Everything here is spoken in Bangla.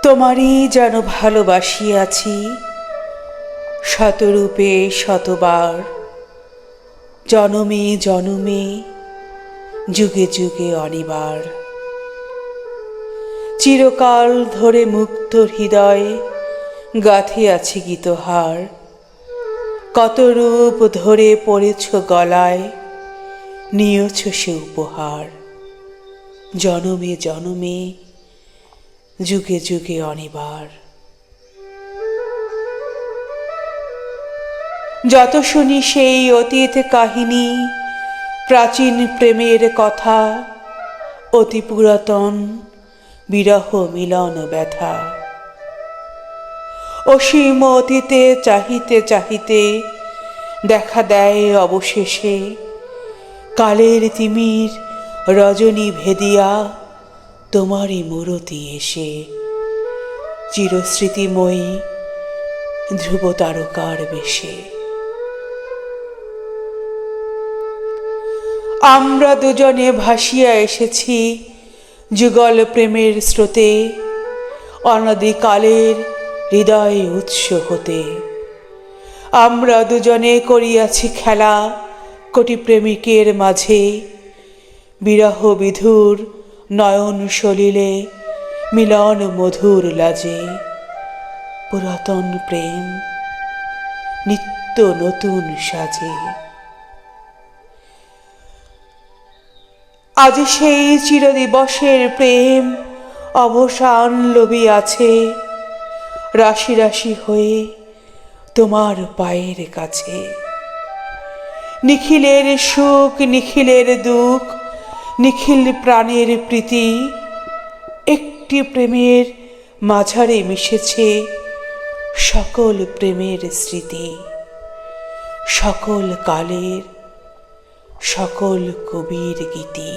তোমারই যেন ভালোবাসিয়াছি শতরূপে শতবার, জনমে জনমে যুগে যুগে অনিবার। চিরকাল ধরে মুক্ত হৃদয়ে গাঁথিয়াছি গীতহার, কত রূপ ধরে পড়েছ গলায়, নিয়েছ সে উপহার। জনমে জনমে যুগে যুগে অনিবার। যত শুনি সেই অতীত কাহিনী, প্রাচীন প্রেমের কথা, অতি পুরাতন বিরহ মিলন ব্যথা। অসীম অতীতে চাহিতে চাহিতে দেখা দেয় অবশেষে কালের তিমির রজনী ভেদিয়া তোমারই মূরতি এসে, চিরস্মৃতিময়ী ধ্রুব তারকার বেশে। আমরা দুজনে ভাসিয়া এসেছি যুগল প্রেমের স্রোতে, অনাদিকালের হৃদয়ে উৎস হতে। আমরা দুজনে করিয়াছি খেলা কোটি প্রেমিকের মাঝে, বিরহ বিধুর নয়ন সলিলে মিলন মধুর লাজে। পুরাতন প্রেম নিত্য নতুন সাজে। আজ সেই চিরদিবসের প্রেম অবসান লবিয়াছে, রাশি রাশি হয়ে তোমার পায়ের কাছে। নিখিলের সুখ নিখিলের দুঃখ, নিখিল প্রাণের প্রীতি, একটি প্রেমের মাঝারে মিশেছে সকল প্রেমের স্মৃতি, সকল কালের সকল কবির গীতি।